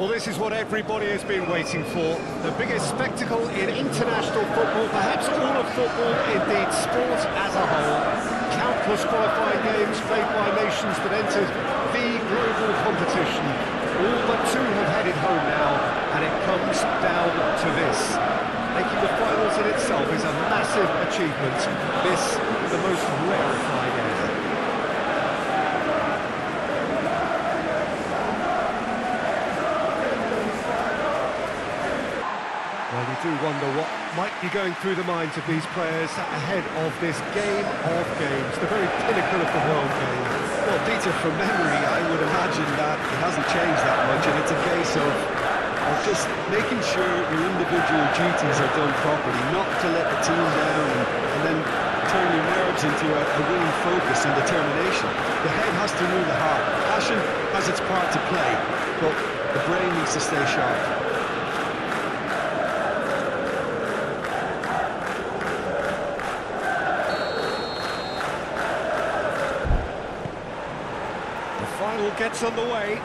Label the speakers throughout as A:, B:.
A: Well, this is what everybody has been waiting for. The biggest spectacle in international football, perhaps all of football, indeed sport as a whole. Countless qualifying games played by nations that entered the global competition. All but two have headed home now, and it comes down to this. Making the finals in itself is a massive achievement. This, the most rarefied ever. Well, you do wonder what might be going through the minds of these players ahead of this game of games, the very pinnacle of the world game.
B: Well, Peter, from memory, I would imagine that it hasn't changed that much, and it's a case of just making sure your individual duties are done properly, not to let the team down and then turn your nerves into a winning focus and determination. The head has to rule the heart. Passion has its part to play, but the brain needs to stay sharp.
A: Gets underway.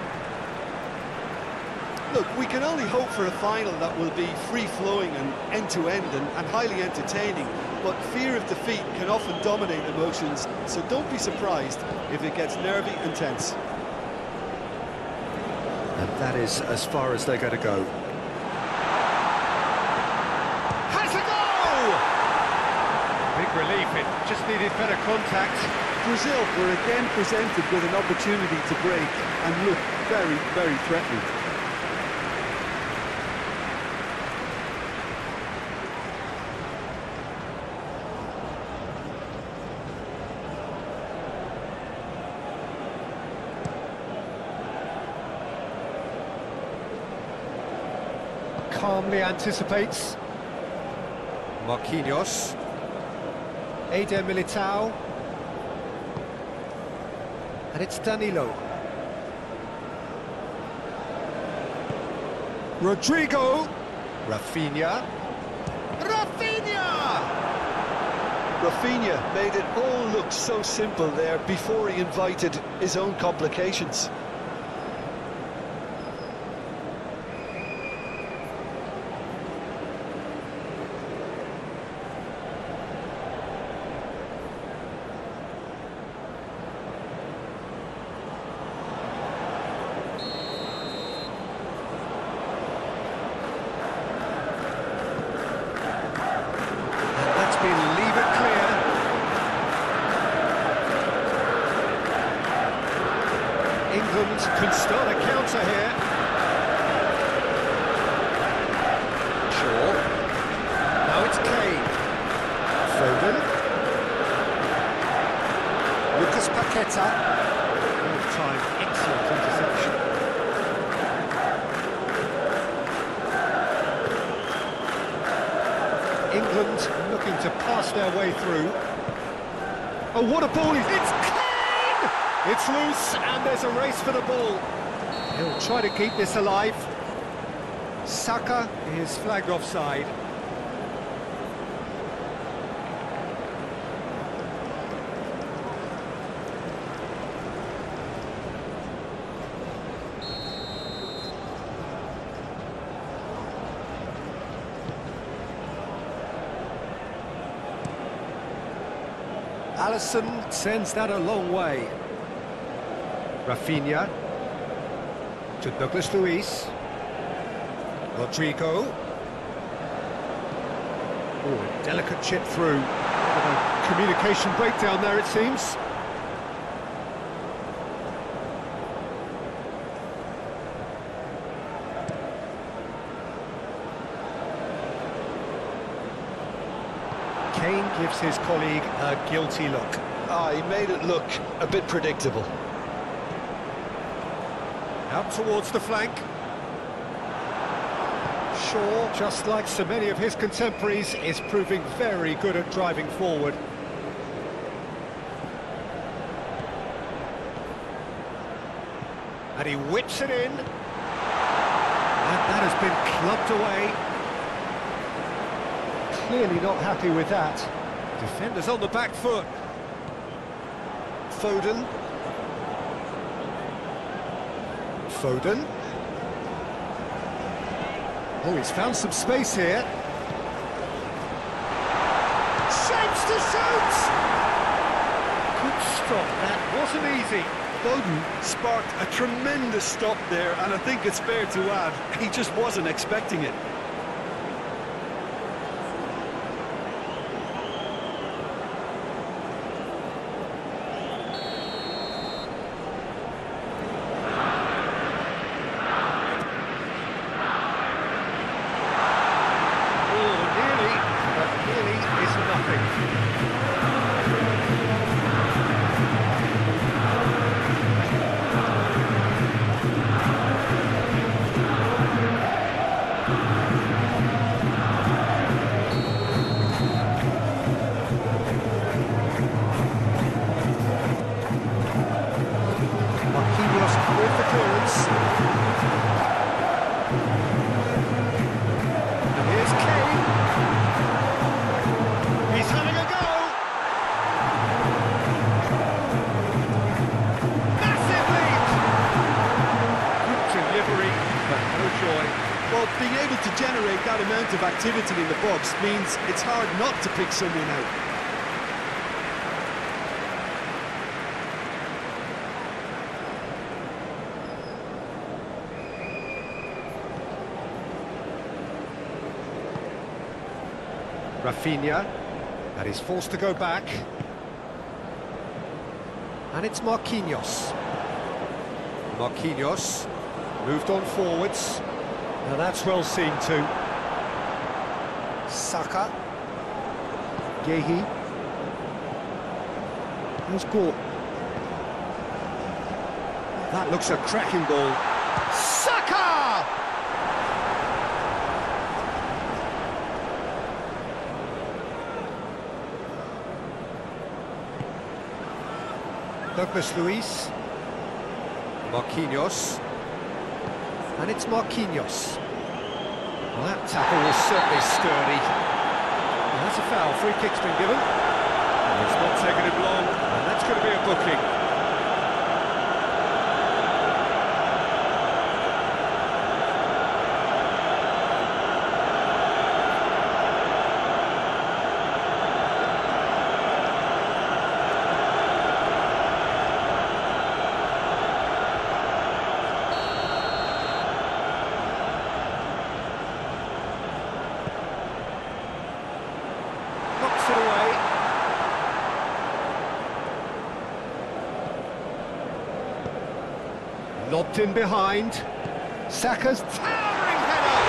B: Look, we can only hope for a final that will be free-flowing and end-to-end and highly entertaining, but fear of defeat can often dominate emotions, so don't be surprised if it gets nervy and tense.
C: And that is as far as they're going to go.
A: Has a goal! Big relief, it just needed better contact.
B: Brazil were again presented with an opportunity to break and look very, very threatening.
A: Calmly anticipates. Marquinhos. Eder Militao. And it's Danilo. Rodrigo. Rafinha.
B: Rafinha made it all look so simple there before he invited his own complications.
A: England can start a counter here. Shaw. Now it's Kane. Foden. Lucas Paqueta. All-time excellent interception. England looking to pass their way through. Oh, what a ball! It's Kane! It's loose, and there's a race for the ball. He'll try to keep this alive. Saka is flagged offside. Alisson sends that a long way. Rafinha to Douglas Luiz. Rodrigo. Oh, delicate chip through. A communication breakdown there, it seems. Kane gives his colleague a guilty look.
B: He made it look a bit predictable.
A: Out towards the flank. Shaw, just like so many of his contemporaries, is proving very good at driving forward. And he whips it in. And that has been clubbed away. Clearly not happy with that. Defenders on the back foot. Foden. Oh, he's found some space here. Shapes to shoot! Good stop, that wasn't easy.
B: Bowden sparked a tremendous stop there, and I think it's fair to add, he just wasn't expecting it. Being able to generate that amount of activity in the box means it's hard not to pick someone out.
A: Rafinha, and he's forced to go back. And it's Marquinhos. Marquinhos moved on forwards. Now that's well seen too. Saka. Gehi. There's Gordon. That looks a cracking ball. Saka! Douglas Luiz. Marquinhos. And it's Marquinhos. Well, that tackle was certainly sturdy. Well, that's a foul. Free kick's been given. And it's not taking him long, and that's going to be a booking. Lobbed in behind. Saka's towering header!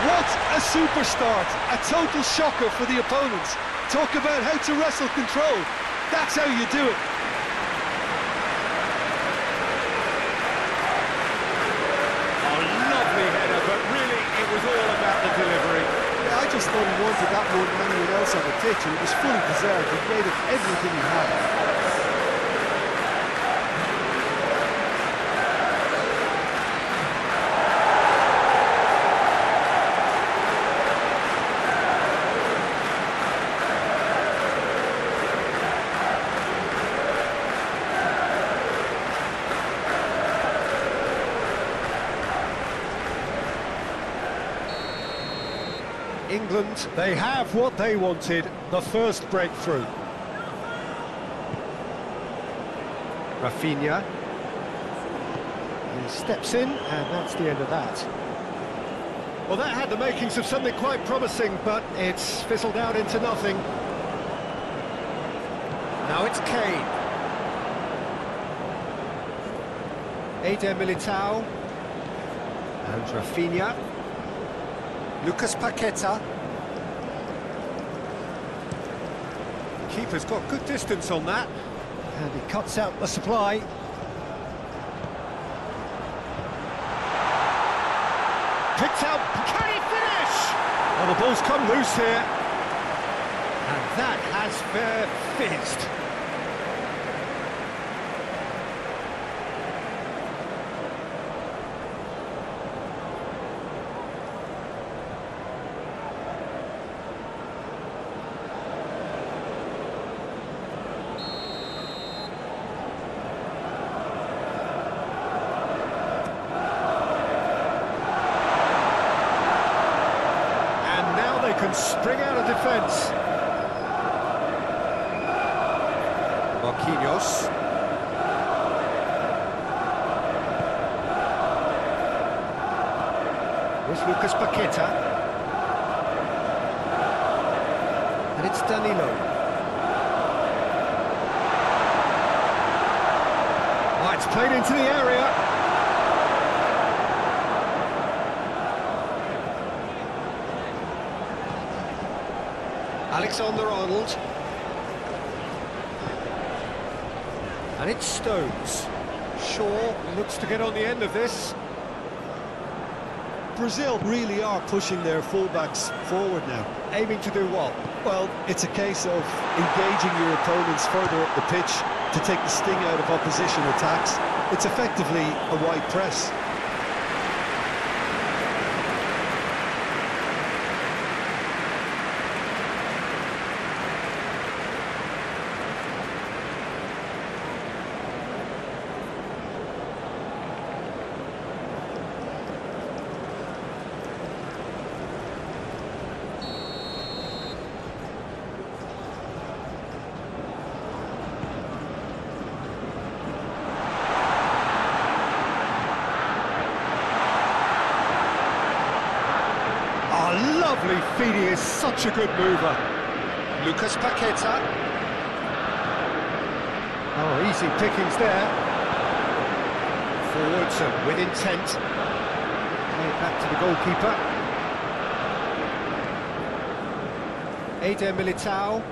B: What a super start! A total shocker for the opponents. Talk about how to wrestle control. That's how you do it.
A: Oh, lovely header, but really it was all about the delivery.
B: Yeah, I just thought he wanted that more than anyone else on the pitch, and it was fully deserved. He gave it everything he had.
A: England, they have what they wanted, the first breakthrough. Rafinha. He steps in, and that's the end of that. Well, that had the makings of something quite promising, but it's fizzled out into nothing. Now it's Kane. Eder Militao. And Rafinha. Lucas Paqueta. Keeper's got good distance on that. And he cuts out the supply. Picked out, can he finish? Well, the ball's come loose here. And that has fair fizzed. spring out of defence. Marquinhos. With Lucas Paqueta. And it's Danilo. Oh, it's played into the area. Alexander-Arnold. And it's Stones. Shaw looks to get on the end of this.
B: Brazil really are pushing their fullbacks forward now.
A: Aiming to do what?
B: Well, it's a case of engaging your opponents further up the pitch to take the sting out of opposition attacks. It's effectively a wide press.
A: Lovely feed, he is such a good mover. Lucas Paqueta. Oh, easy pickings there. Forwards and with intent. Play it back to the goalkeeper. Eder Militao.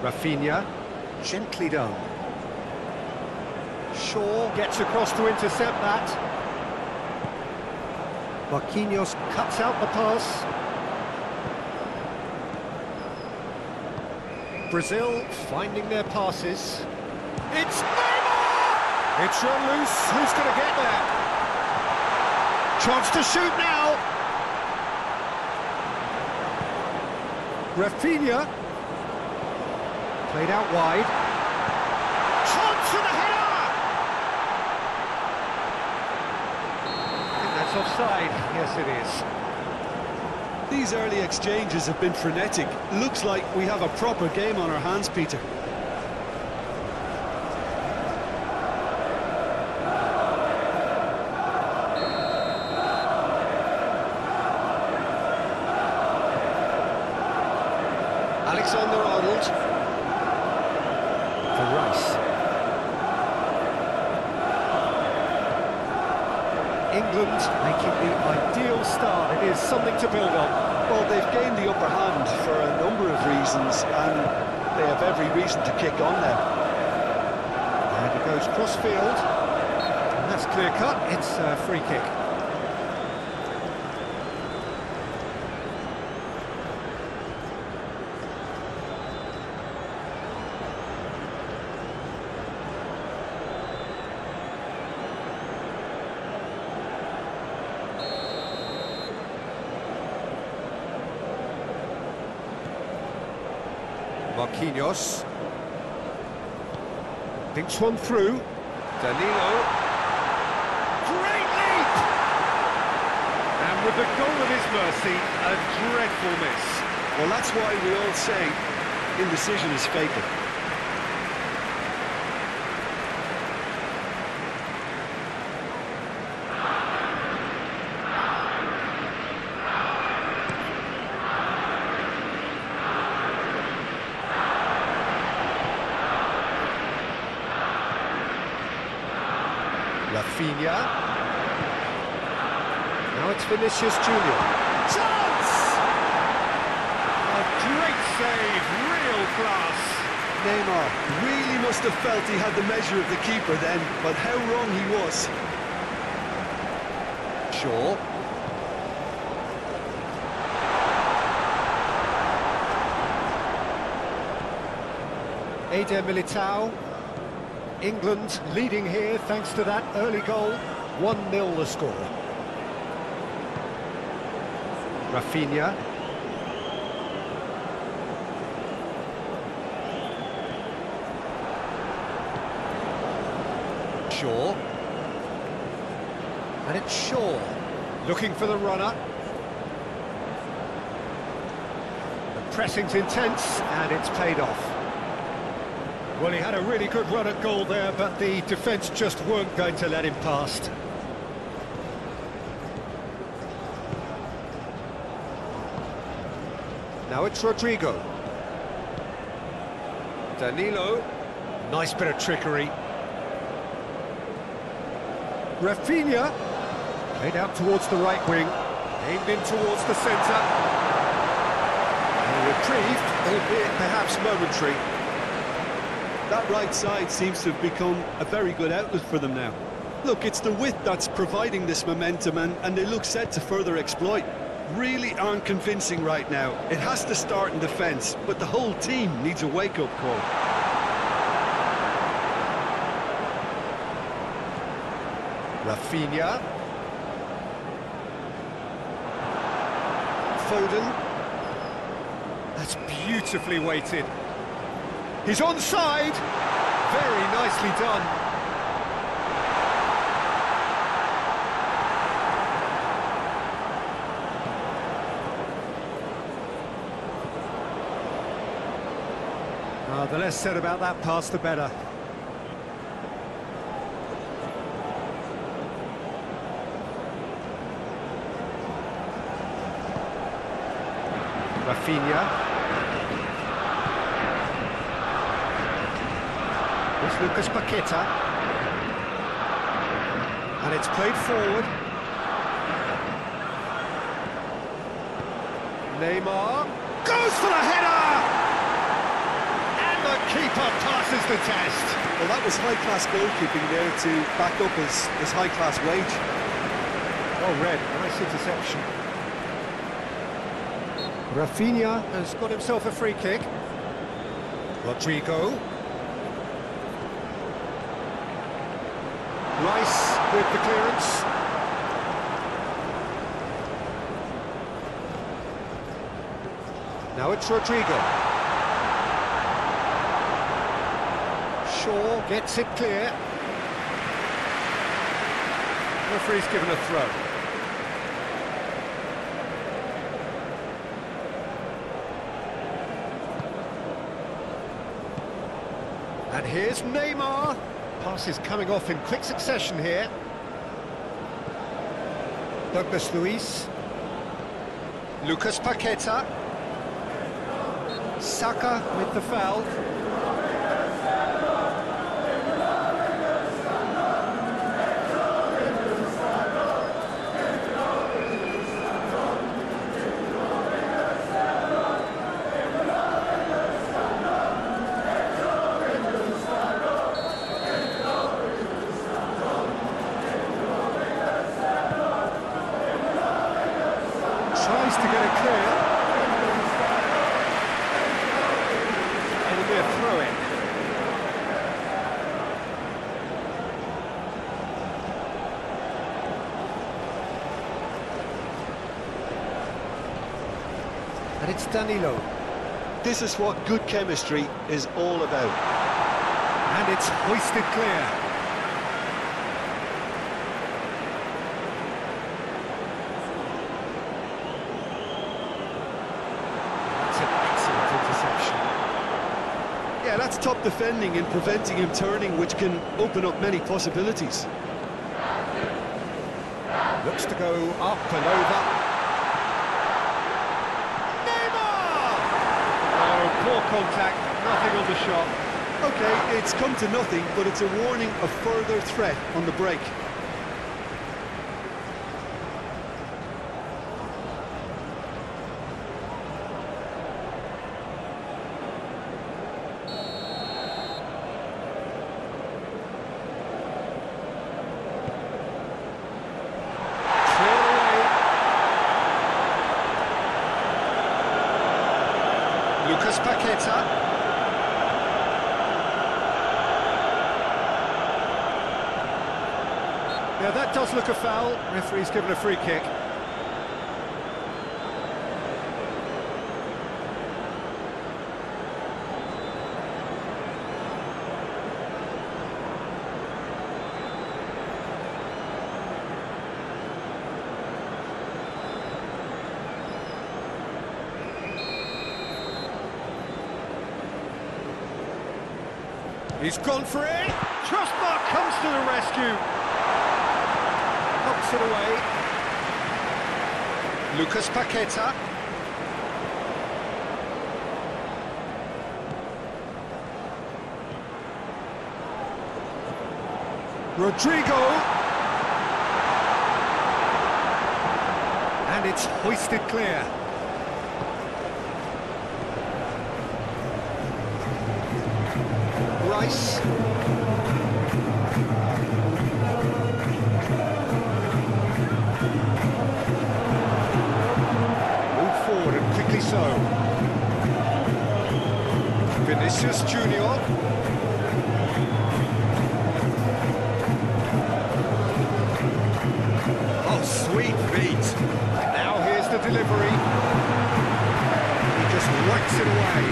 A: Rafinha. Gently done. Shaw gets across to intercept that. Marquinhos cuts out the pass. Brazil finding their passes. It's Neymar! It's run loose. Who's going to get there? Chance to shoot now. Rafinha. Played out wide. Chance for the header! Offside, yes it is.
B: These early exchanges have been frenetic. Looks like we have a proper game on our hands, Peter.
A: Alexander-Arnold. For Rice. England making the ideal start. It is something to build on.
B: Well, they've gained the upper hand for a number of reasons, and they have every reason to kick on now.
A: And it goes cross-field. And that's clear-cut. It's a free kick. Marquinhos thinks one through. Danilo. Great leap! And with the goal at his mercy, a dreadful miss.
B: Well, that's why we all say indecision is fatal.
A: Rafinha. Now it's Vinicius Junior. Chance! A great save, real class.
B: Neymar really must have felt he had the measure of the keeper then, but how wrong he was.
A: Shaw. Eder Militao. England leading here thanks to that early goal. 1-0 the score. Rafinha. Shaw. And it's Shaw. Looking for the runner. The pressing's intense, and it's paid off. Well, he had a really good run at goal there, but the defence just weren't going to let him past. Now it's Rodrigo. Danilo. Nice bit of trickery. Rafinha. Played out towards the right wing. Aimed in towards the centre. And retrieved, albeit perhaps momentary.
B: That right side seems to have become a very good outlet for them now. Look, it's the width that's providing this momentum, and they look set to further exploit. Really aren't convincing right now. It has to start in defence, but the whole team needs a wake-up call.
A: Rafinha. Foden. That's beautifully weighted. He's onside. Very nicely done. The less said about that pass, the better. Rafinha. It's Lucas Paqueta. And it's played forward. Neymar goes for the header! And the keeper passes the test.
B: Well, that was high-class goalkeeping there to back up his high-class wage.
A: Oh, red. Nice interception. Rafinha has got himself a free kick. Rodrigo. Rice with the clearance. Now it's Rodrigo. Shaw gets it clear. Referee's given a throw. And here's Neymar. Pass is coming off in quick succession here. Douglas Luiz. Lucas Paqueta. Saka with the foul. Tries to get it clear. It'll be a throw-in. And it's Danilo.
B: This is what good chemistry is all about.
A: And it's hoisted clear.
B: Yeah, that's top defending and preventing him turning, which can open up many possibilities.
A: Looks to go up and over. Neymar! Oh, poor contact, nothing on the shot.
B: Okay, it's come to nothing, but it's a warning of further threat on the break.
A: Lucas Paqueta. Yeah, that does look a foul. Referee's given a free kick. He's gone for it. Trustmark comes to the rescue. Knocks it away. Lucas Paqueta. Rodrigo. And it's hoisted clear. Rice. Move forward and quickly so. Vinicius Junior. Oh, sweet feet. Now here's the delivery. He just whacks it away.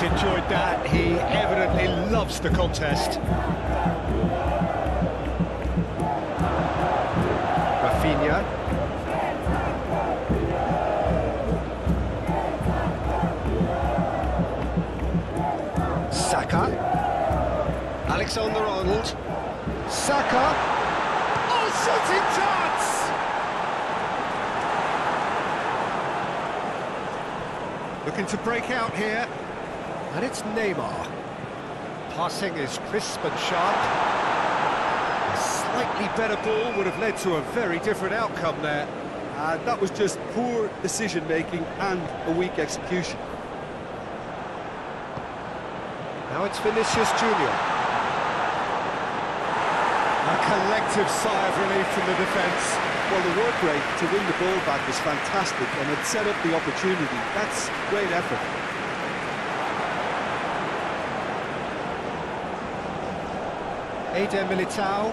A: Enjoyed that. He evidently loves the contest. Rafinha. Saka. Alexander-Arnold. Saka. Oh, shooting chance! Looking to break out here. And it's Neymar. Passing is crisp and sharp. A slightly better ball would have led to a very different outcome there.
B: That was just poor decision-making and a weak execution.
A: Now it's Vinicius Junior. A collective sigh of relief from the defence.
B: Well, the work rate to win the ball back was fantastic and it set up the opportunity. That's great effort.
A: Eder Militao.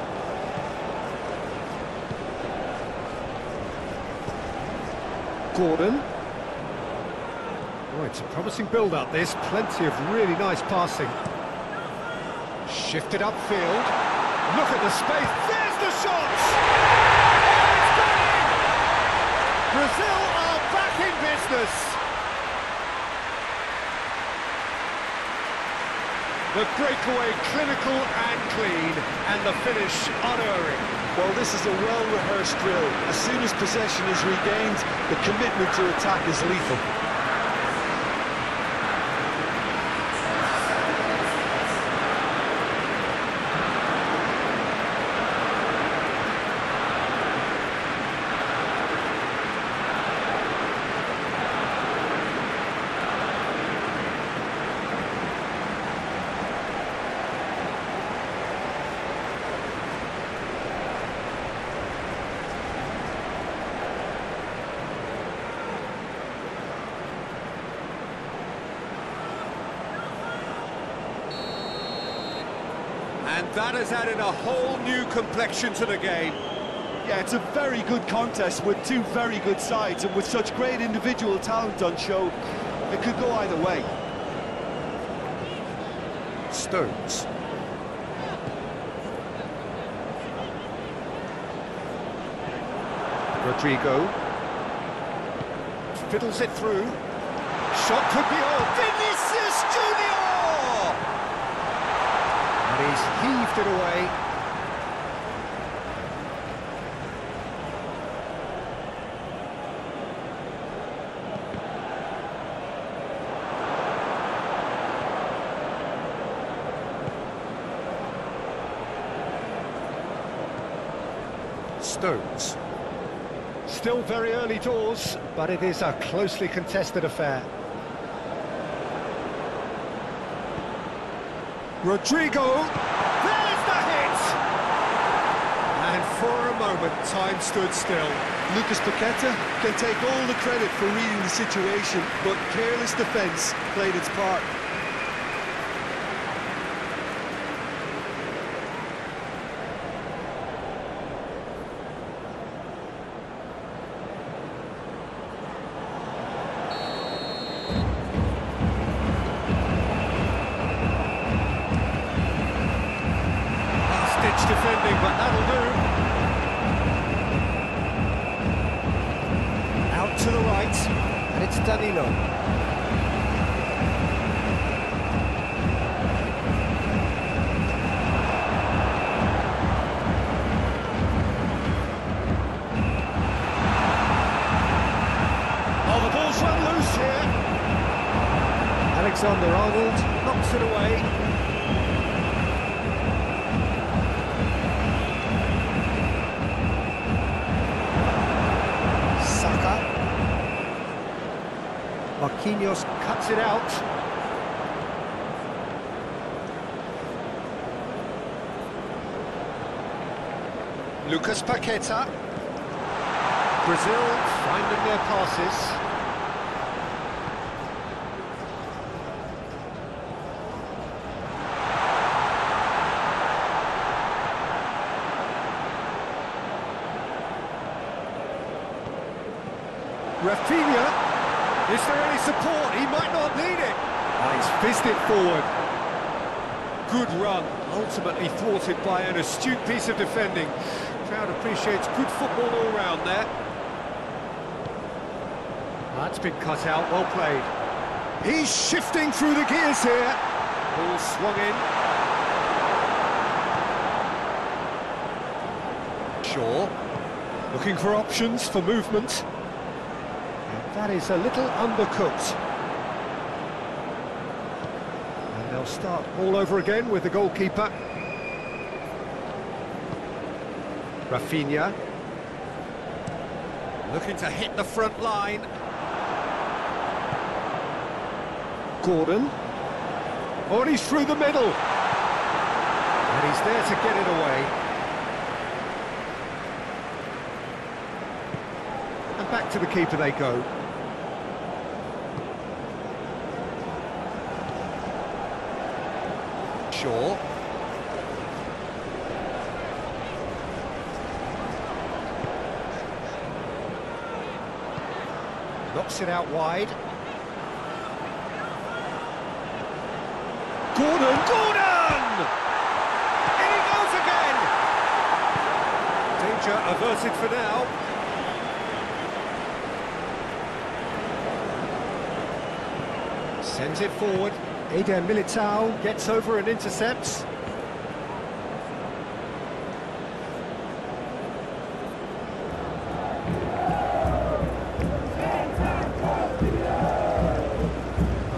A: Gordon. Oh, it's a promising build-up, this. Plenty of really nice passing. Shifted upfield. Look at the space. There's the shot! Oh, it's gone in! Brazil are back in business. The breakaway clinical and clean, and the finish unerring.
B: Well, this is a well-rehearsed drill. As soon as possession is regained, the commitment to attack is lethal.
A: And that has added a whole new complexion to the game.
B: Yeah, it's a very good contest with two very good sides, and with such great individual talent on show, it could go either way.
A: Stones. Rodrigo. Fiddles it through. Shot could be on. Vinicius Junior! And he's heaved it away. Stones. Still very early doors, but it is a closely contested affair. Rodrigo, there's the hit! And for a moment, time stood still.
B: Lucas Paqueta can take all the credit for reading the situation, but careless defence played its part.
A: defending, but that'll do. Out to the right, and it's Danilo. Oh, the ball's run loose here. Alexander-Arnold knocks it away. Marquinhos cuts it out. Lucas Paqueta. Brazil finding their passes. Rafinha. Is there any support? He might not need it. Oh, he's fizzed it forward. Good run, ultimately thwarted by an astute piece of defending. Crowd appreciates good football all round there. That's been cut out, well played. He's shifting through the gears here. Ball swung in. Shaw, looking for options for movement. That is a little undercooked. And they'll start all over again with the goalkeeper. Rafinha. Looking to hit the front line. Gordon. Oh, and he's through the middle. And he's there to get it away. And back to the keeper they go. Shaw. Knocks it out wide. Gordon! In he goes again! Danger averted for now. Sends it forward. Eder Militao gets over and intercepts.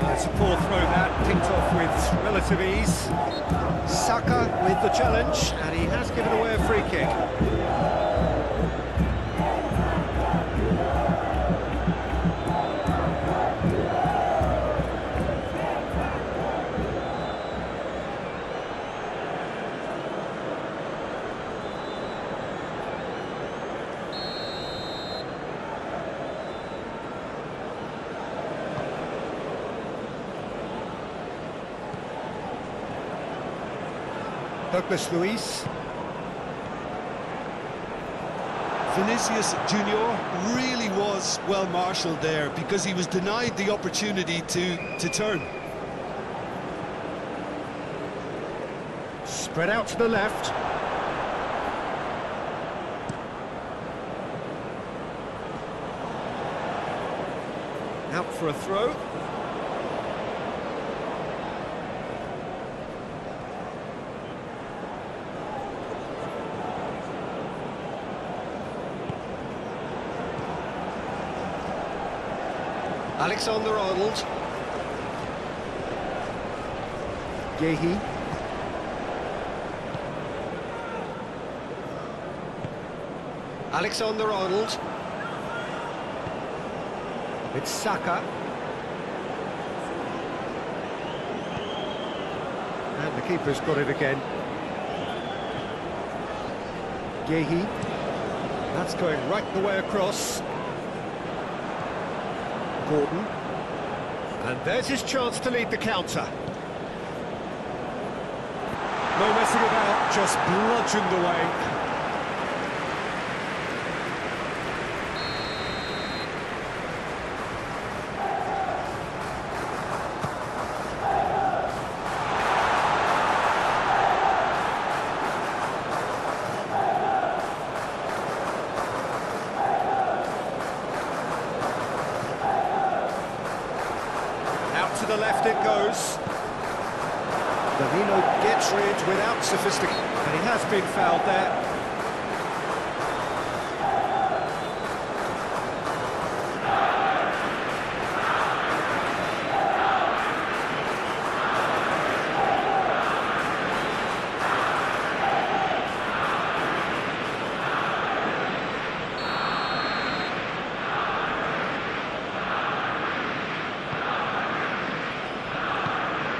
A: It's a poor throw that, picked off with relative ease. Saka with the challenge, and he has given away a free kick. Douglas Luiz.
B: Vinicius Junior really was well marshalled there because he was denied the opportunity to turn.
A: Spread out to the left. Out for a throw. Alexander-Arnold. Gehi. Alexander-Arnold. It's Saka. And the keeper's got it again. Gehi. That's going right the way across. Gordon. And there's his chance to lead the counter. No messing about, just bludgeoned away. Danilo gets rid without sophistication. And he has been fouled there.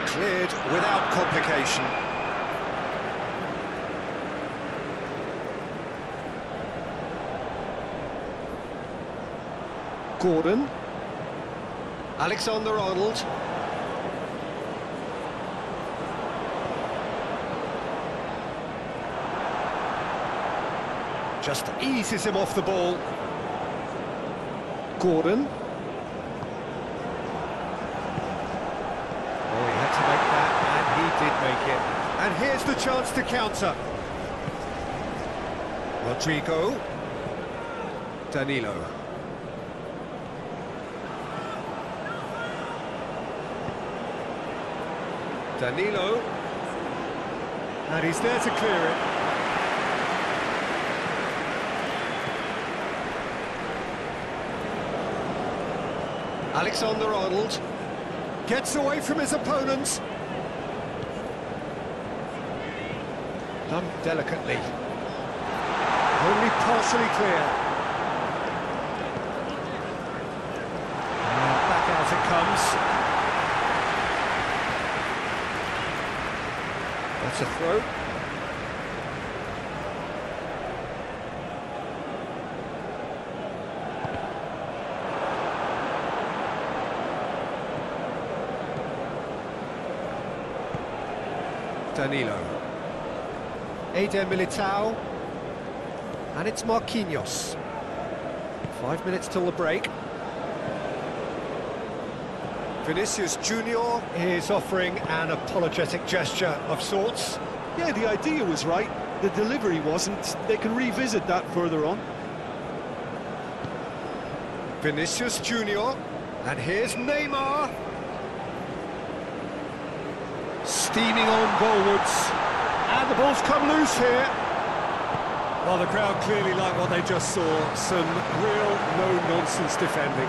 A: Cleared without complication. Gordon. Alexander-Arnold. Just eases him off the ball. Gordon. Did make it, and here's the chance to counter. Rodrigo. Danilo. Danilo. And he's there to clear it. Alexander-Arnold gets away from his opponents. Done delicately. Only partially clear. And back out it comes. That's a throw. Danilo. Eder Militao, and it's Marquinhos. 5 minutes till the break. Vinicius Junior is offering an apologetic gesture of sorts.
B: Yeah, the idea was right, the delivery wasn't. They can revisit that further on.
A: Vinicius Junior, and here's Neymar. Steaming on goalwards. And the ball's come loose here. Well, the crowd clearly like what they just saw. Some real no-nonsense defending.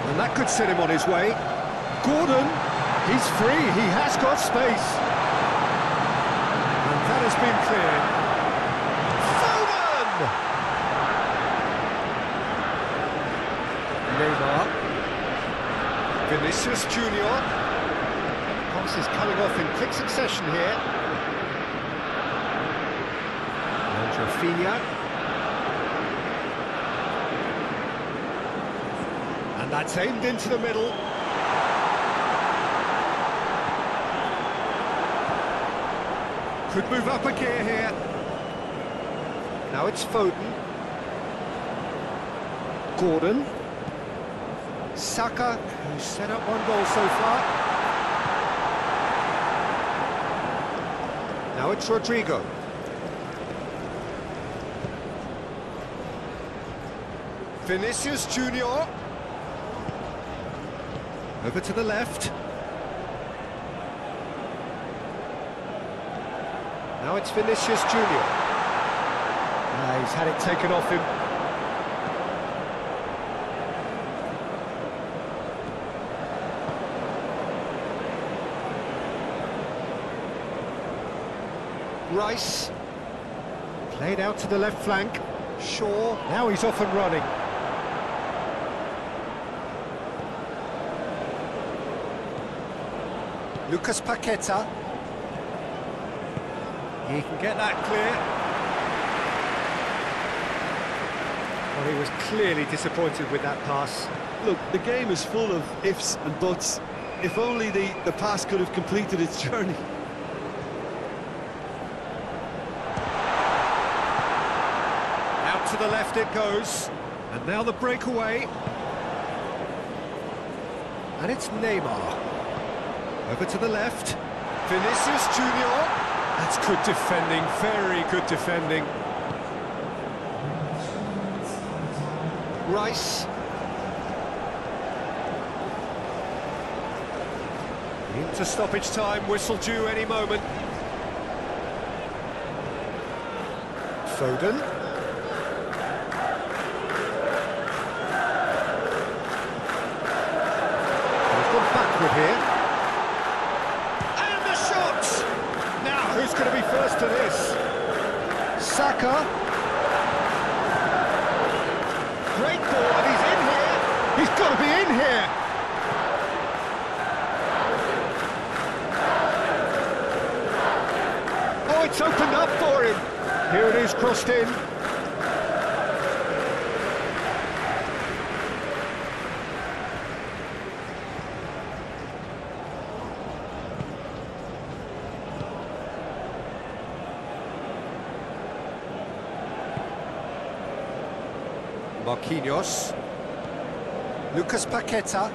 A: And that could set him on his way. Gordon, he's free, he has got space. And that has been cleared. Foden! Neymar. Vinicius Junior. Is coming off in quick succession here. And Rafinha. And that's aimed into the middle. Could move up a gear here. Now it's Foden. Gordon. Saka, who's set up one goal so far. Now it's Rodrigo. Vinicius Junior. Over to the left. Now it's Vinicius Junior. He's had it taken off him. Rice, played out to the left flank. Shaw, now he's off and running. Lucas Paqueta. He can get that clear. Well, he was clearly disappointed with that pass.
B: Look, the game is full of ifs and buts. If only the pass could have completed its journey.
A: To the left it goes, and now the breakaway, and it's Neymar. Over to the left, Vinicius Junior. That's good defending, very good defending. Rice. Into stoppage time, whistle due any moment. Foden. He's gone backward here. And the shot! Now, who's going to be first to this? Saka. Great ball, and he's in here. He's got to be in here. Oh, it's opened up for him. Here it is, crossed in. Marquinhos. Lucas Paqueta.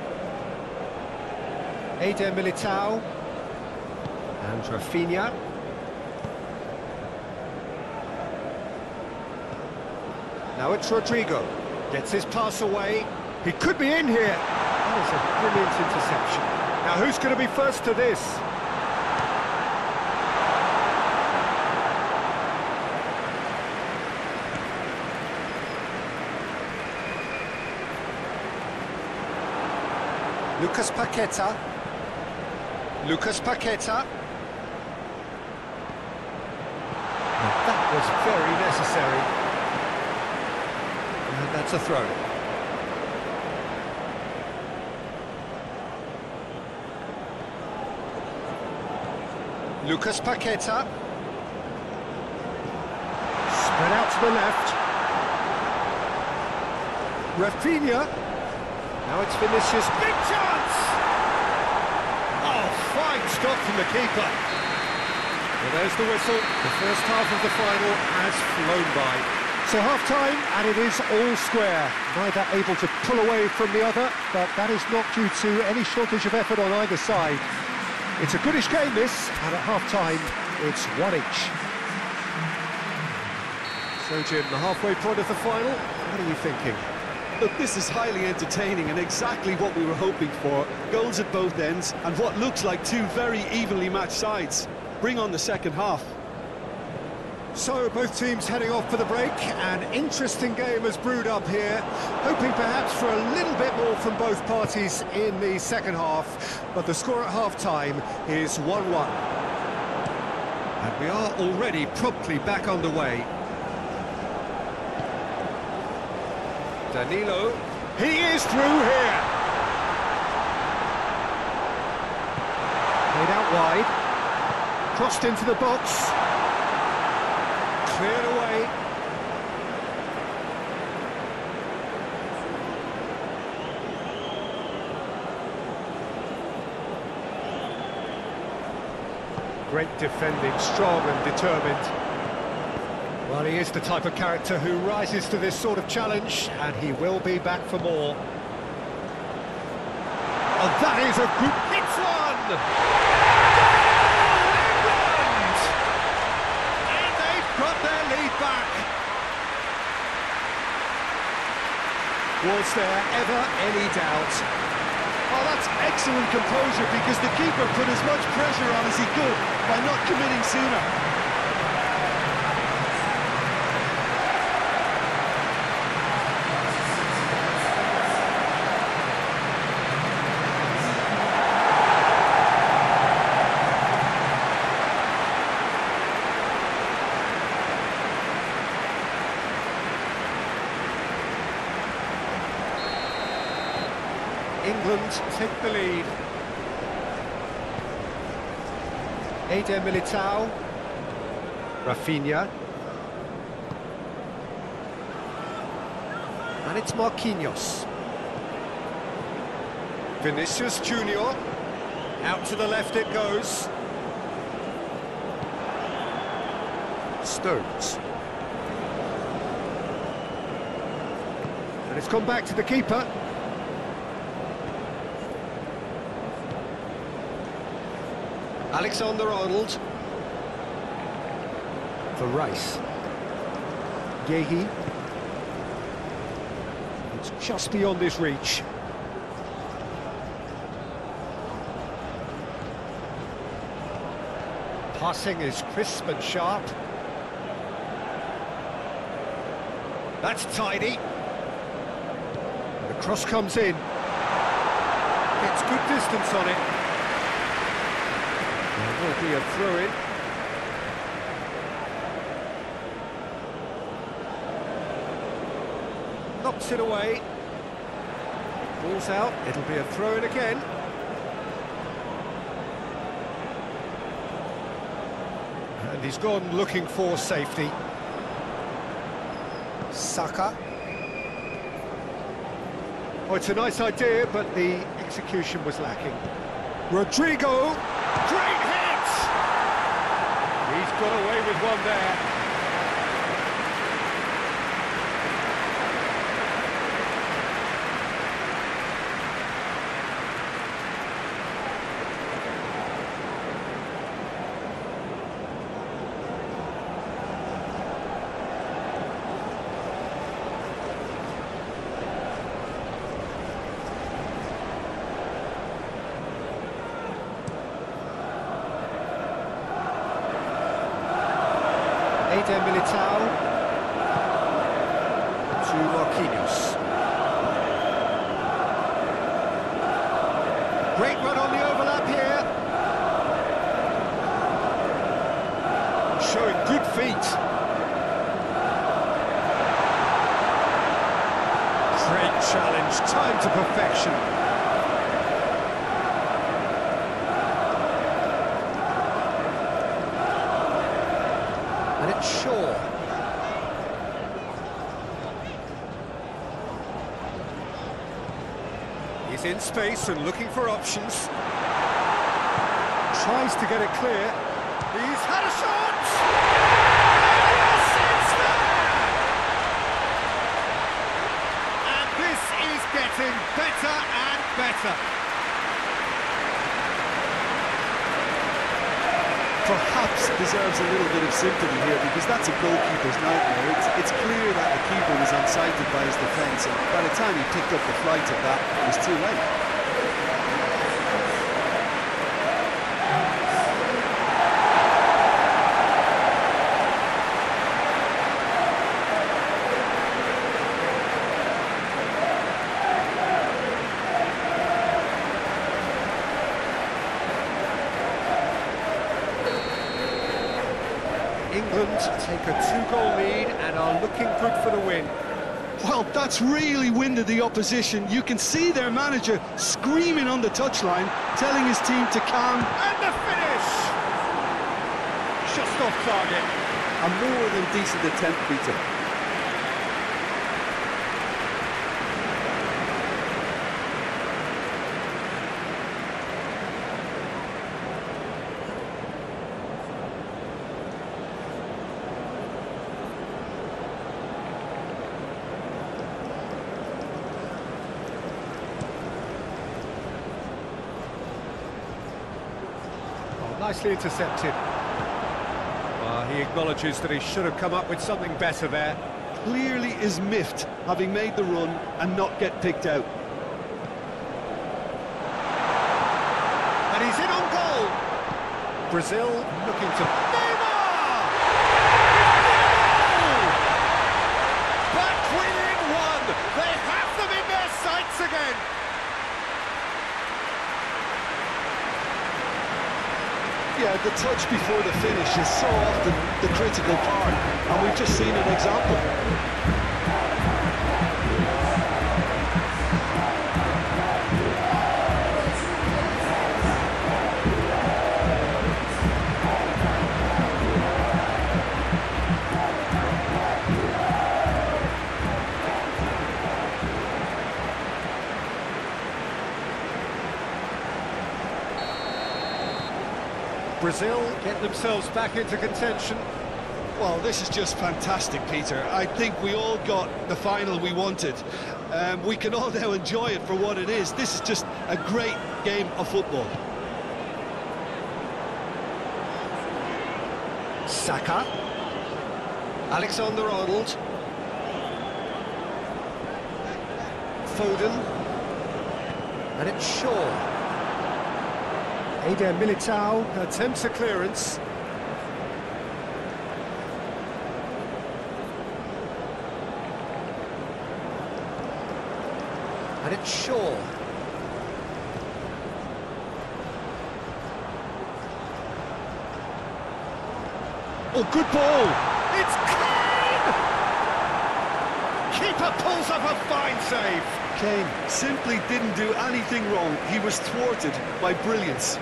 A: Eder Militao. And Rafinha. Now it's Rodrigo. Gets his pass away. He could be in here. That is a brilliant interception. Now who's going to be first to this? Lucas Paqueta. Lucas Paqueta. Now that was very necessary. And that's a throw. Lucas Paqueta. Spread out to the left. Rafinha. Now it's Vinicius. Big chance! Oh, fine stop from the keeper. Well, there's the whistle. The first half of the final has flown by. So half-time, and it is all square. Neither able to pull away from the other, but that is not due to any shortage of effort on either side. It's a goodish game, this, and at half-time, it's 1 each. So, Jim, the halfway point of the final, what are you thinking?
B: Look, this is highly entertaining and exactly what we were hoping for. Goals at both ends, and what looks like two very evenly matched sides. Bring on the second half.
A: So, both teams heading off for the break. An interesting game has brewed up here, hoping perhaps for a little bit more from both parties in the second half, but the score at half-time is 1-1. And we are already promptly back underway. Danilo, he is through here! Played out wide, crossed into the box. Cleared away. Great defending, strong and determined. Well, he is the type of character who rises to this sort of challenge, and he will be back for more. Oh, that is a good... It's one! Got their lead back. Was there ever any doubt?
B: Oh, that's excellent composure, because the keeper put as much pressure on as he could by not committing sooner.
A: England take the lead. Eder Militao. Rafinha. And it's Marquinhos. Vinicius Junior. Out to the left it goes. Stones. And it's gone back to the keeper. Alexander-Arnold. For Rice. Yehi. It's just beyond his reach. Passing is crisp and sharp. That's tidy. The cross comes in. Gets good distance on it. There will be a throw-in. Knocks it away. Ball's out. It'll be a throw-in again. And he's gone looking for safety. Saka. Oh, it's a nice idea, but the execution was lacking. Rodrigo! Great hit! He's got away with one there. Militao to Marquinhos. Great run on the overlap here. Showing good feet. Great challenge, timed to perfection. Shaw. He's in space and looking for options. Tries to get it clear. He's had a shot! Yes, it's there! And this is getting better and better.
B: Perhaps deserves a little bit of sympathy here, because that's a goalkeeper's nightmare. It's clear that the keeper was unsighted by his defence, and by the time he picked up the flight of that, it was too late.
A: England take a 2-goal lead and are looking good for the win.
B: Well, that's really winded the opposition. You can see their manager screaming on the touchline, telling his team to calm.
A: And the finish! Just off target.
B: A more than decent attempt, Peter.
A: Nicely intercepted. He acknowledges that he should have come up with something better there.
B: Clearly is miffed, having made the run and not get picked out.
A: And he's in on goal. Brazil looking to... Neymar! Back within one. They have them in their sights again.
B: Yeah, the touch before the finish is so often the critical part, and we've just seen an example.
A: Brazil get themselves back into contention.
B: Well, this is just fantastic, Peter. I think we all got the final we wanted. We can all now enjoy it for what it is. This is just a great game of football.
A: Saka. Alexander-Arnold. Foden. And it's Shaw. Militao attempts a clearance. And it's Shaw. Oh, good ball! It's Kane! Keeper pulls up a fine save.
B: Kane simply didn't do anything wrong. He was thwarted by brilliance.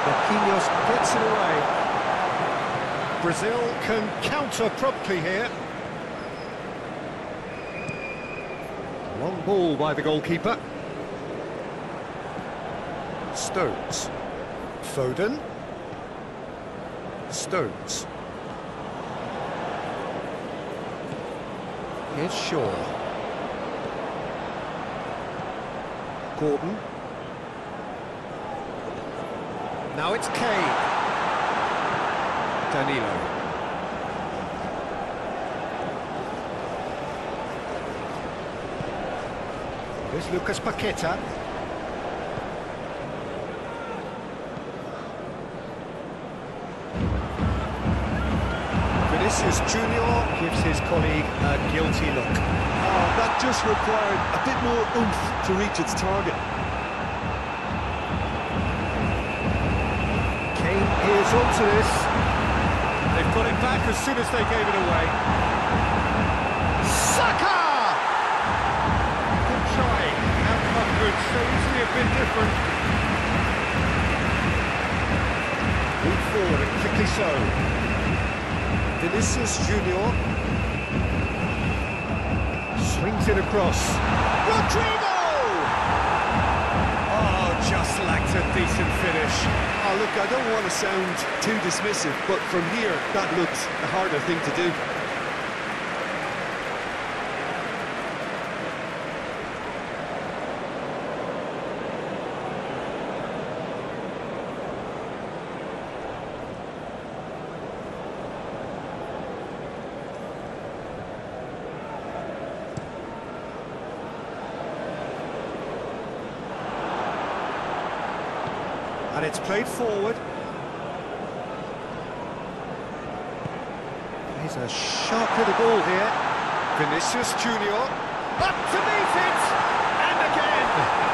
A: Marquinhos gets it away. Brazil can counter promptly here. Long ball by the goalkeeper. Stones. Foden. Stones. Here's Shaw. Gordon. Now it's Kane. Danilo. Here's Lucas Paqueta. Vinicius Junior gives his colleague a guilty look.
B: Oh, that just required a bit more oomph to reach its target.
A: Here's onto this. They've got it back as soon as they gave it away. Saka! Good try. Outcome good, so easily a bit different. Move forward and quickly so. Vinicius Junior. Swings it across. Rodrigo! Just lacked a decent finish.
B: Oh, look, I don't want to sound too dismissive, but from here, that looks a harder thing to do.
A: And it's played forward. Here's a sharp little ball here. Vinicius Junior. Up to meet it! And again!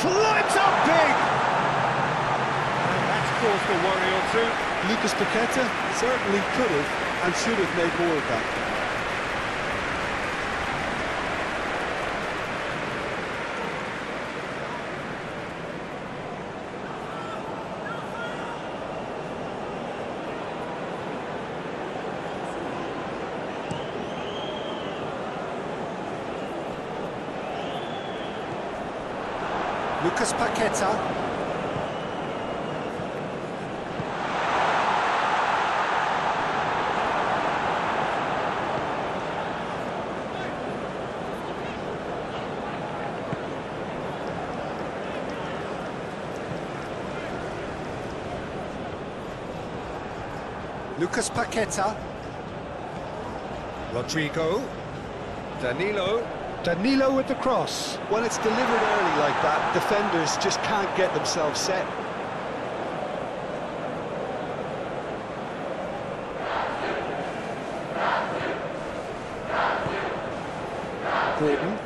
A: Climbs up big! And that's caused a worry or two.
B: Lucas Paqueta certainly could have and should have made more of that.
A: Lucas Paqueta. Lucas Paqueta. Rodrigo. Danilo. Danilo with the cross.
B: When it's delivered early like that, defenders just can't get themselves set.
A: Gordon.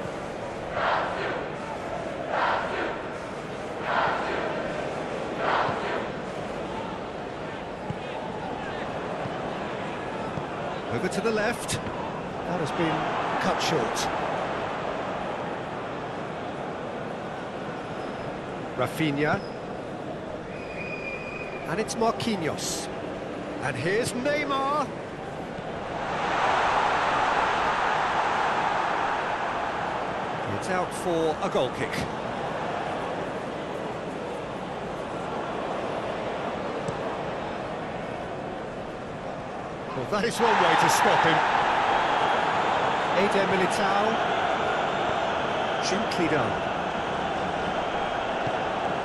A: Over to the left. That has been cut short. Rafinha. And it's Marquinhos. And here's Neymar. It's out for a goal kick. Well, that is one way to stop him. Eder Militao. Gently done.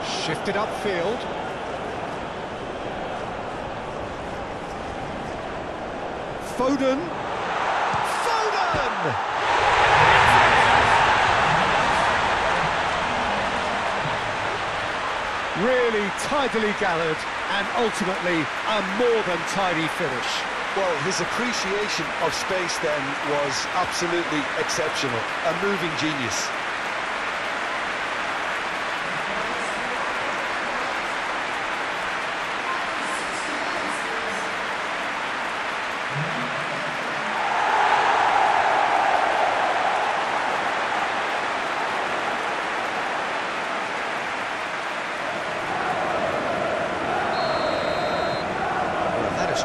A: Shifted upfield. Foden. Foden! Really tidily gathered, and ultimately a more than tidy finish.
B: Well, his appreciation of space then was absolutely exceptional. A moving genius.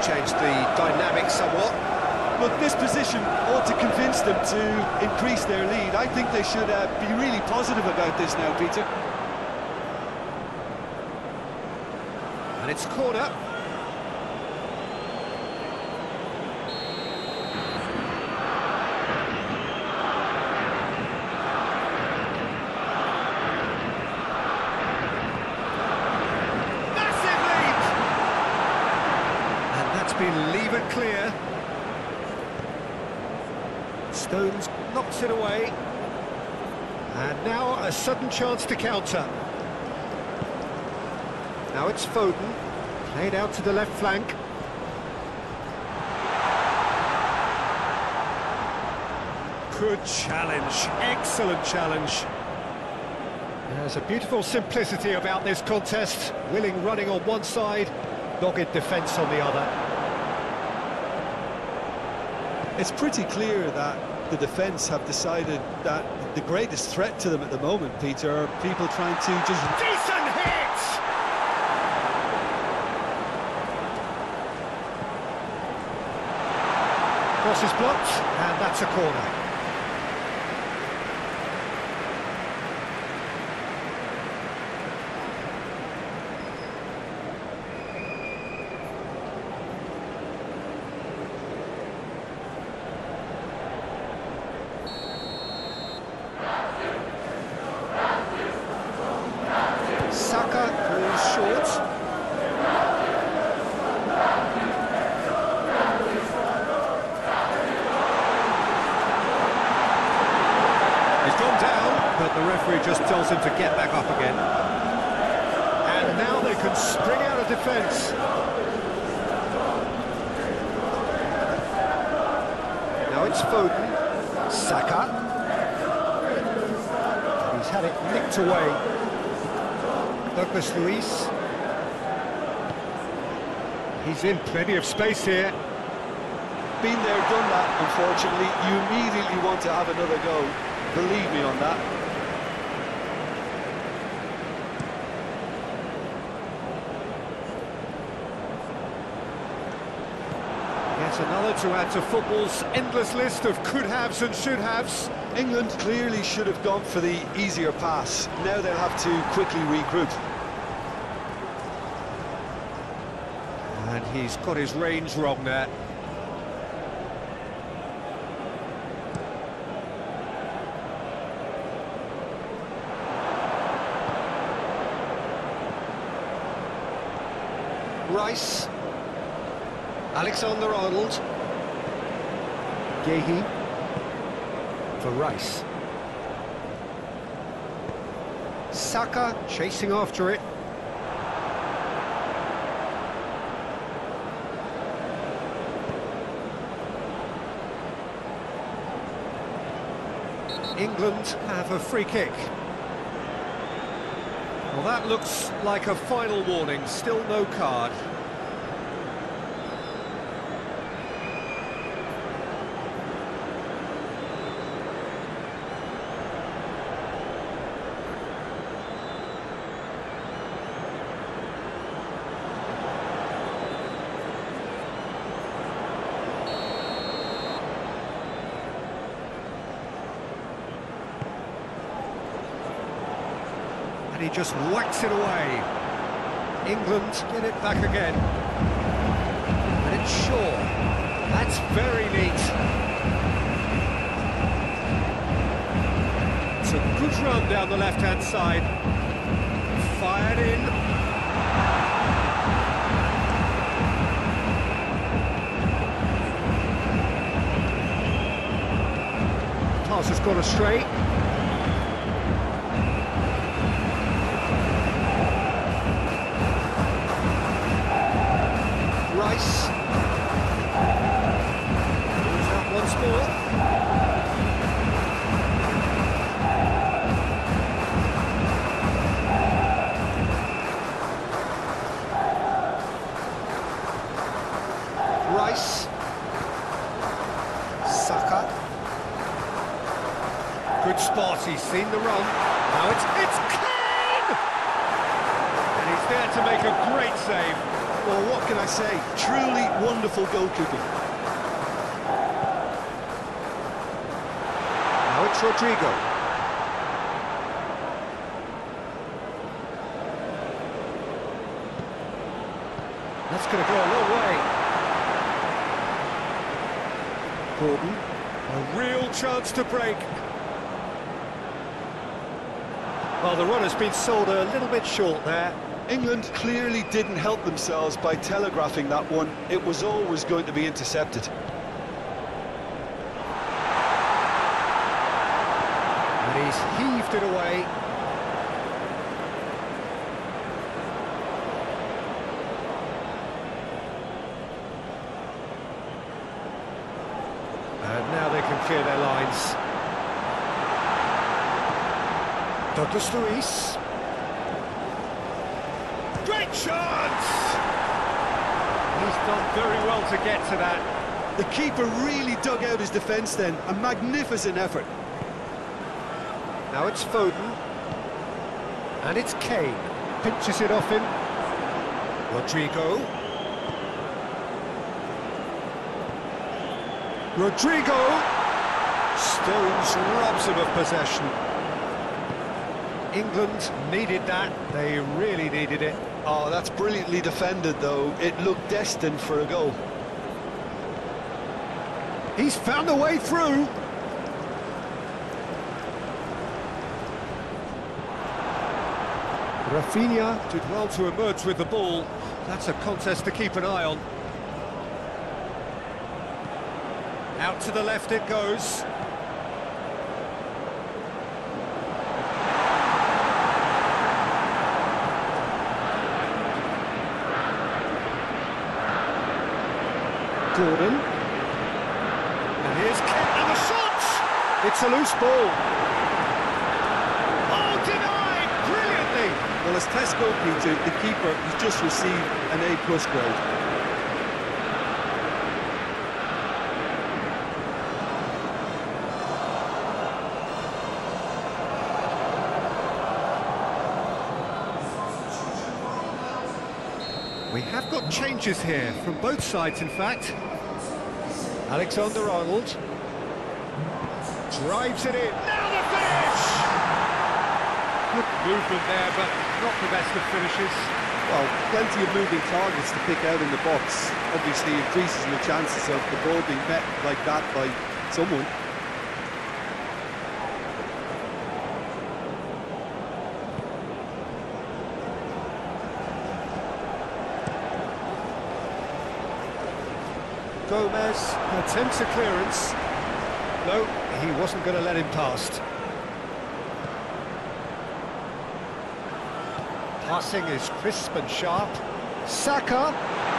A: Changed the dynamic somewhat.
B: Look, this position ought to convince them to increase their lead. I think they should be really positive about this now, Peter.
A: And it's corner. Been levered clear. Stones knocks it away. And now a sudden chance to counter. Now it's Foden, played out to the left flank. Good challenge, excellent challenge. There's a beautiful simplicity about this contest. Willing running on one side, dogged defence on the other.
B: It's pretty clear that the defence have decided that the greatest threat to them at the moment, Peter, are people trying to just...
A: Decent hit! Cross is blocked, and that's a corner. Saka goes short. He's gone down, but the referee just tells him to get back up again. And now they can spring out of defence. Now it's Foden. Saka. He's had it nicked away. Douglas Luiz. He's in plenty of space here.
B: Been there, done that, unfortunately. You immediately want to have another go. Believe me on that.
A: Yet another to add to football's endless list of could-haves and should-haves.
B: England clearly should have gone for the easier pass. Now they'll have to quickly regroup.
A: And he's got his range wrong there. Rice. Alexander-Arnold. Gehi. For Rice. Saka chasing after it. England have a free kick. Well, that looks like a final warning, still no card. And he just whacks it away. England get it back again. And it's Shaw. from down the left-hand side. Fired in. Pass has gone astray. Rice. Moves out once more. Rice. Saka. Good spot, he's seen the run. Now it's Kane! And he's there to make a great save.
B: Well, what can I say? Truly wonderful goalkeeping.
C: Now it's Rodrigo.
A: That's going to go a long way.
C: Gordon.
A: A real chance to break. Well, the run has been sold a little bit short there.
B: England clearly didn't help themselves by telegraphing that one. It was always going to be intercepted.
A: And he's heaved it away. And now they can clear their lines. Douglas Luiz. Great chance! He's done very well to get to that.
B: The keeper really dug out his defence then. A magnificent effort.
A: Now it's Foden. And it's Kane. Pinches it off him. Rodrigo. Rodrigo! Stones robs him of possession. England needed that. They really needed it.
B: Oh, that's brilliantly defended, though. It looked destined for a goal.
A: He's found a way through. Rafinha did well to emerge with the ball. That's a contest to keep an eye on. Out to the left it goes. Gordon. And here's Kane, and the shot! It's a loose ball. Oh, denied! Brilliantly!
B: Well, as test goalkeeper, the keeper has just received an A+ grade.
A: We have got changes here, from both sides in fact. Alexander-Arnold drives it in. Now the finish! Good movement there, but not the best of finishes.
B: Well, plenty of moving targets to pick out in the box. Obviously increases the chances of the ball being met like that by someone.
A: Gomez attempts a clearance. No, he wasn't going to let him past. Passing is crisp and sharp. Saka!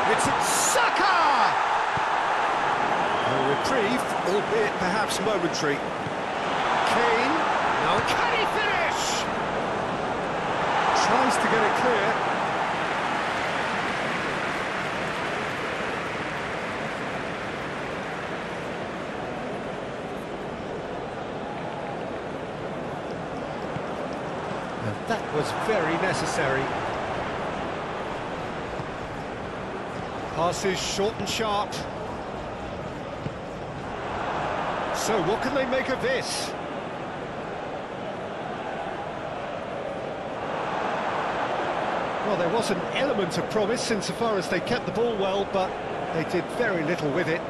A: It's Saka! A reprieve, albeit perhaps momentary. Kane, now can he finish? Tries to get it clear. That was very necessary. Passes short and sharp. So what can they make of this? Well, there was an element of promise insofar as they kept the ball well, but they did very little with it.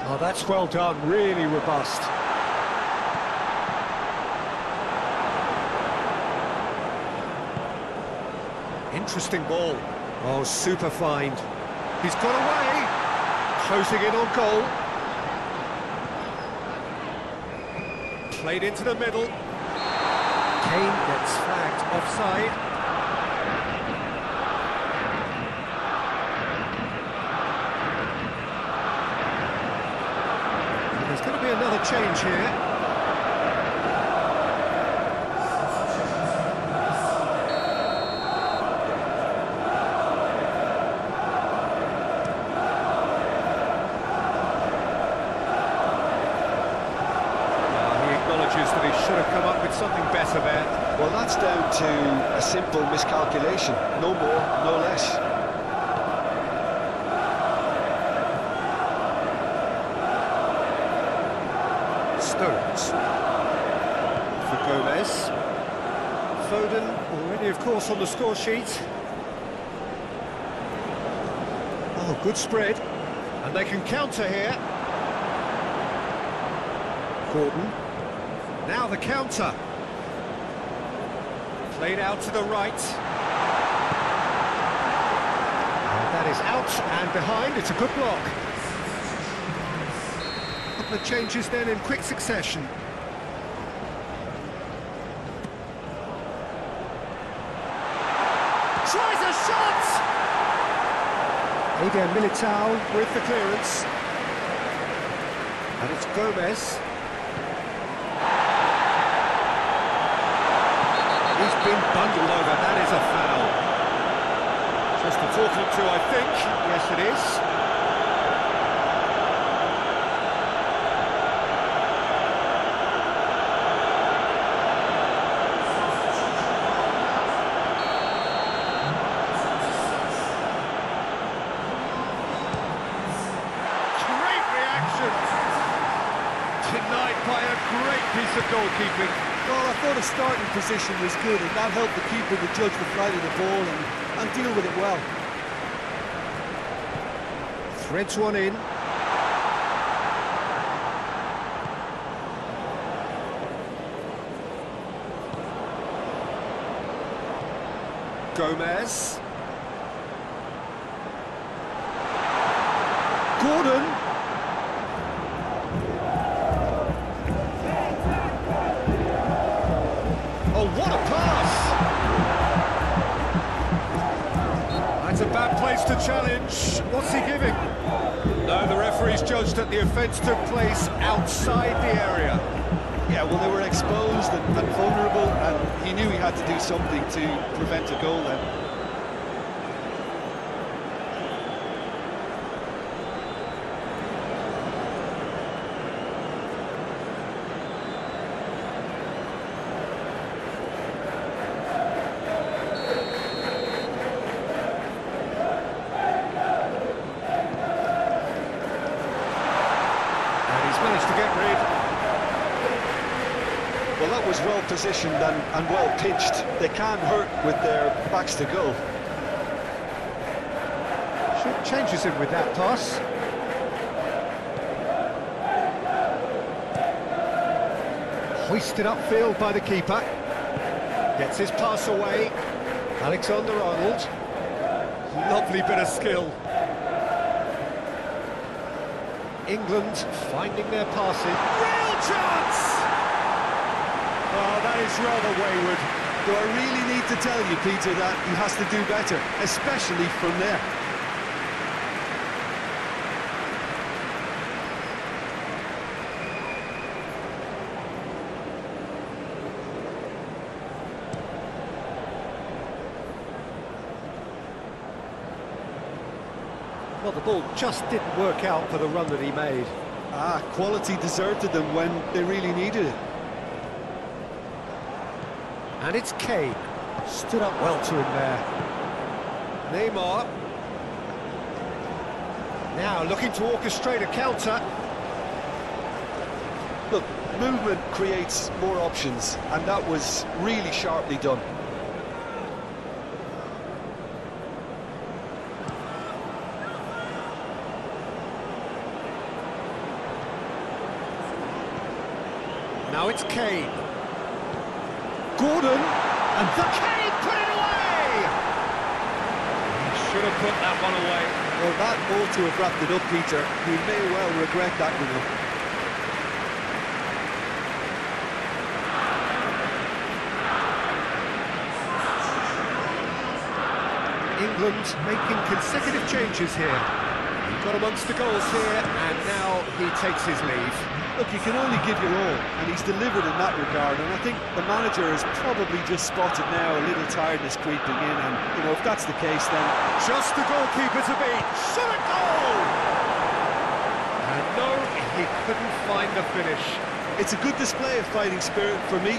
A: Oh, that's well done, really robust. Interesting ball. Oh, super find. He's got away. Closing in on goal. Played into the middle. Kane gets flagged offside. There's going to be another change here. That he should have come up with something better there.
B: Well, that's down to a simple miscalculation. No more, no less.
A: Stones. For Gomez. Foden already, of course, on the score sheet. Oh, good spread. And they can counter here. Gordon. Now the counter. Played out to the right. And that is out and behind. It's a good block. A couple of changes then in quick succession. Tries a shot! Eder Militao with the clearance. And it's Gomez. He's been bundled over, that is a foul. Just a talking to, I think. Yes, it is. Great reaction. Denied by a great piece of goalkeeping.
B: Well, I thought the starting position was good, and that helped the keeper to judge the flight of the ball and deal with it well.
A: Threads one in. Gomez. Gordon. Oh, what a pass! That's a bad place to challenge. What's he giving? No, the referee's judged that the offence took place outside the area.
B: Yeah, well, they were exposed and vulnerable, and he knew he had to do something to prevent a goal then.
A: Managed to get rid.
B: Well, that was well positioned and well pitched. They can't hurt with their backs to goal.
A: Should changes him with that pass. Hoisted upfield by the keeper. Gets his pass away. Alexander-Arnold. Lovely bit of skill. England finding their passing. Real chance! Oh, that is rather wayward.
B: Do I really need to tell you, Peter, that he has to do better, especially from there?
A: Well, the ball just didn't work out for the run that he made.
B: Quality deserted them when they really needed it.
A: And it's Kane. Stood up well to him there. Neymar. Now looking to orchestrate a counter.
B: Look, movement creates more options, and that was really sharply done.
A: Now it's Kane. Gordon, and the Kane put it away! He should have put that one away.
B: Well, that ought to have wrapped it up, Peter. He may well regret that goal.
A: England making consecutive changes here. He got amongst the goals here, and now he takes his leave.
B: Look, you can only give your all, and he's delivered in that regard, and I think the manager has probably just spotted now a little tiredness creeping in, and, you know, if that's the case, then...
A: Just the goalkeeper to beat. Shot a goal! And no, he couldn't find the finish.
B: It's a good display of fighting spirit for me.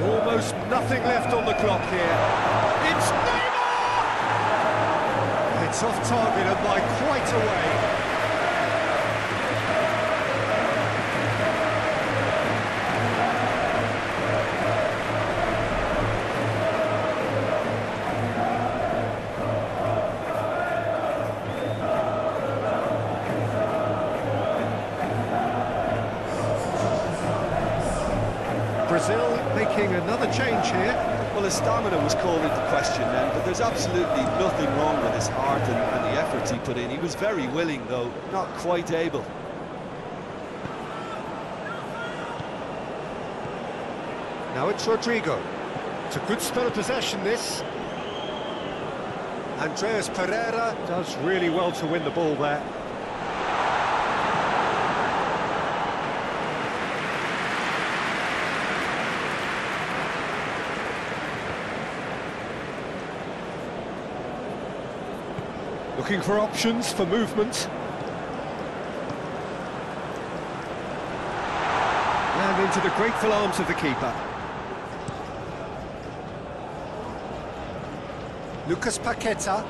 A: Almost nothing left on the clock here. It's Neymar! It's off target and by quite a way. Brazil making another change here.
B: Well, his stamina was called into question then, but there's absolutely nothing wrong with his heart and the efforts he put in. He was very willing, though, not quite able.
A: Now it's Rodrigo. It's a good spell of possession, this. Andreas Pereira does really well to win the ball there. Looking for options for movement. And into the grateful arms of the keeper. Lucas Paqueta.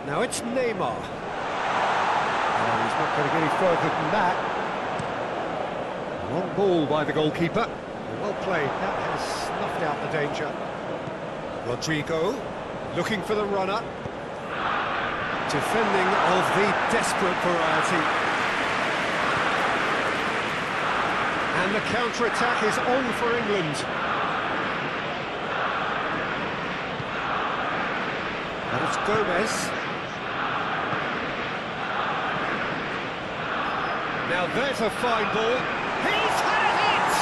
A: Now it's Neymar. Oh, he's not going to get any further than that. Long ball by the goalkeeper. Well played, that has snuffed out the danger. Rodrigo, looking for the runner. Defending of the desperate variety. And the counter-attack is on for England. And it's Gomez. Now there's a fine ball. He's had it!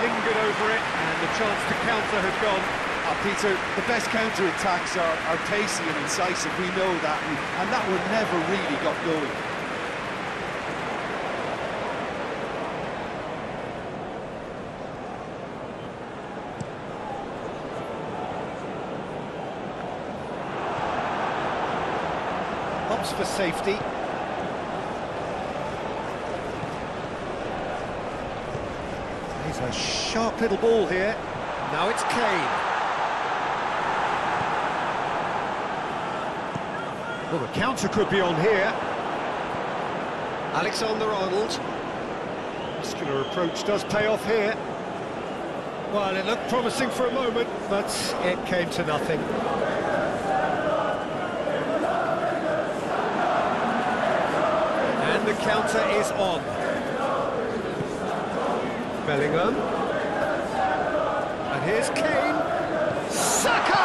A: Lingered over it, and the chance to counter had gone.
B: Peter, the best counter-attacks are pacey and incisive, we know that, and that one never really got going.
A: Hops for safety. Here's a sharp little ball here. Now it's Kane. Well, the counter could be on here. Alexander-Arnold. Muscular approach does pay off here. Well, it looked promising for a moment, but it came to nothing. And the counter is on. Bellingham. And here's Kane. Saka!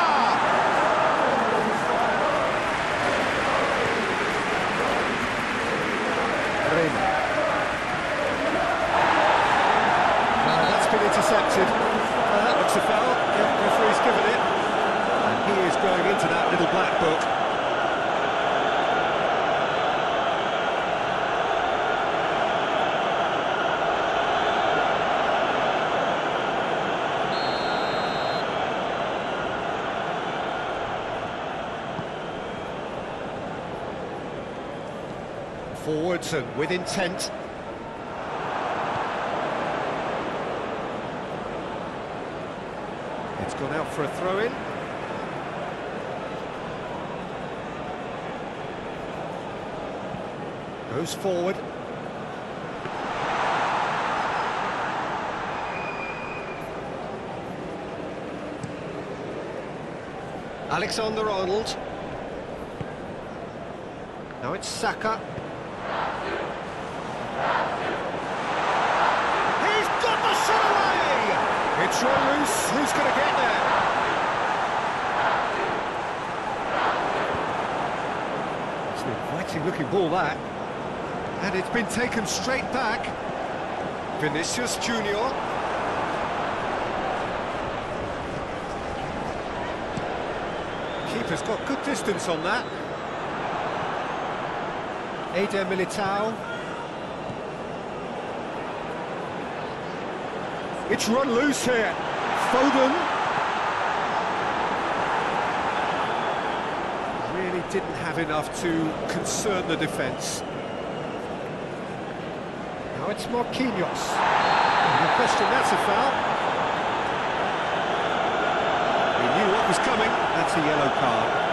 A: Intercepted. That looks a foul. The referee's given it. And he is going into that little black book. Forwards and with intent. gone out for a throw-in. Goes forward. Alexander-Arnold. Now it's Saka. He's got the shot away! It's run loose. Who's going to get there? It's an inviting looking ball, that. And it's been taken straight back. Vinicius Junior. Keeper's got good distance on that. Eder Militao. It's run loose here. Foden. Really didn't have enough to concern the defence. Now it's Marquinhos. No question, that's a foul. He knew what was coming. That's a yellow card.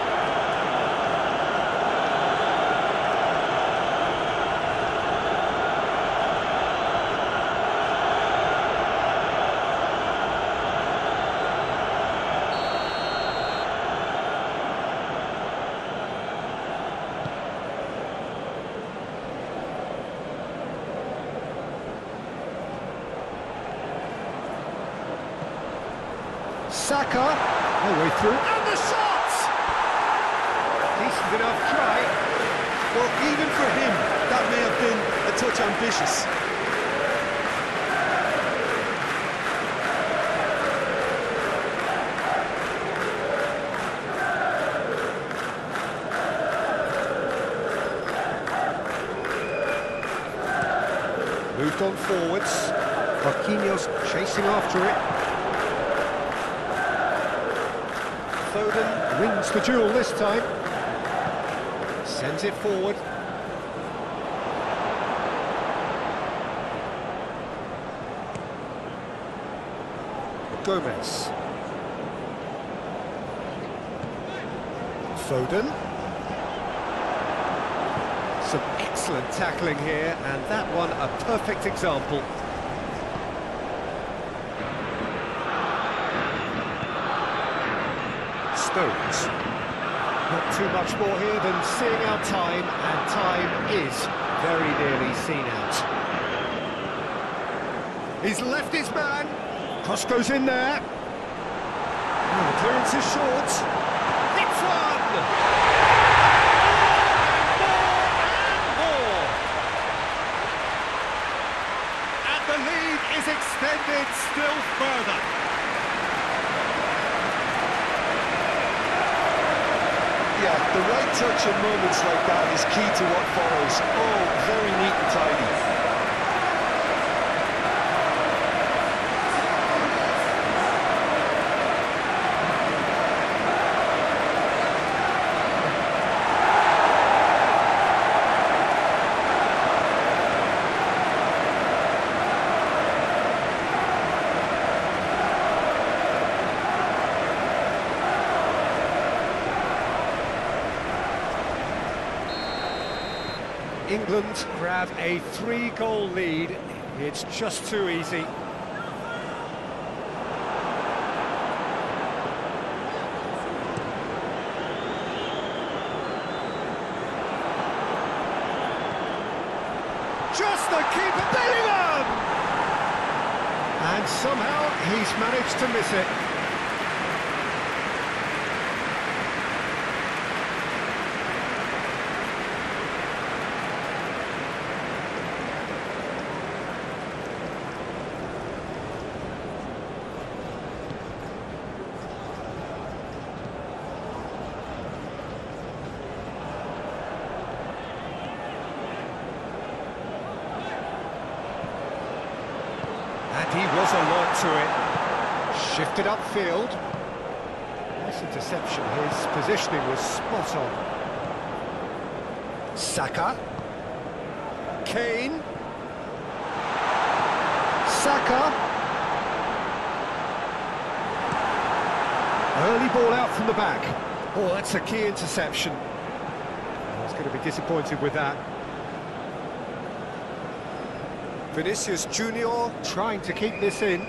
A: Saka, all the way through, and the shot! Decent enough try.
B: Well, even for him, that may have been a touch ambitious.
A: Moved on forwards. Marquinhos chasing after it. Foden wins the duel this time. Sends it forward. Gomez. Foden. Some excellent tackling here, and that one a perfect example. Stones. Not too much more here than seeing out time, and time is very nearly seen out. He's left his man. Cross goes in there. Oh, the clearance is short. Hits one! More! And the lead is extended still further.
B: Yeah, the right touch in moments like that is key to what follows. Oh, very neat and tidy.
A: England grab a 3-goal lead. It's just too easy. Just the keeper, Bellingham! And somehow he's managed to miss it. And he was alert to it. Shifted upfield. Nice interception. His positioning was spot on. Saka. Kane. Saka. Early ball out from the back. Oh, that's a key interception. He's going to be disappointed with that.
C: Vinicius Junior.
A: Trying to keep this in.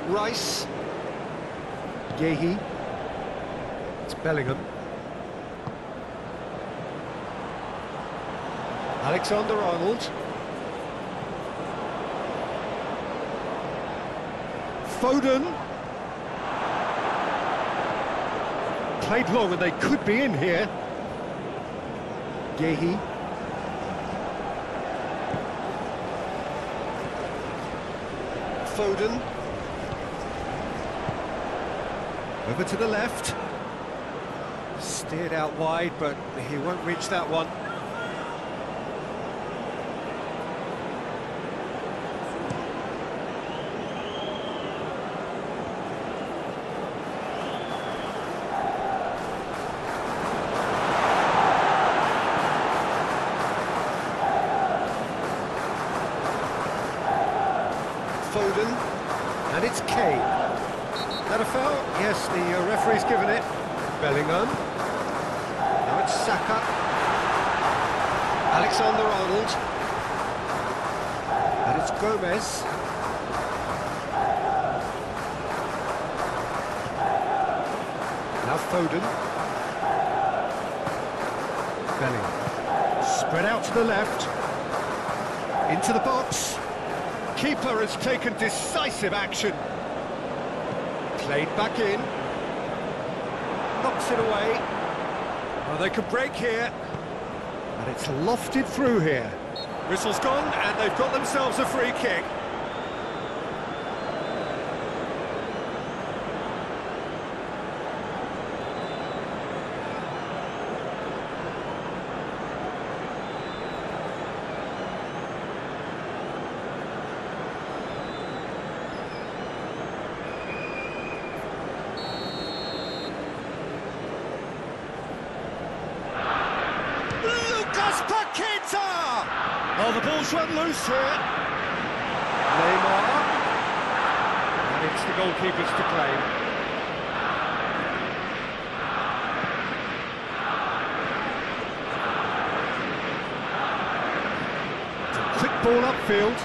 A: Rice. Yehi. It's Bellingham. Alexander-Arnold. Foden. Played long and they could be in here. Yehi. Foden. Over to the left. Steered out wide, but he won't reach that one. Foden, and it's Kane. That a foul? Yes, the referee's given it. Bellingham. Now it's Saka. Alexander-Arnold. And it's Gomez. Now Foden. Bellingham. Spread out to the left. Into the box. Keeper has taken decisive action. Played back in. Knocks it away. Well, they could break here. And it's lofted through here. Whistle's gone, and they've got themselves a free kick. Oh, the ball's run loose here. Neymar. And it's the goalkeepers to claim. It's a quick ball upfield.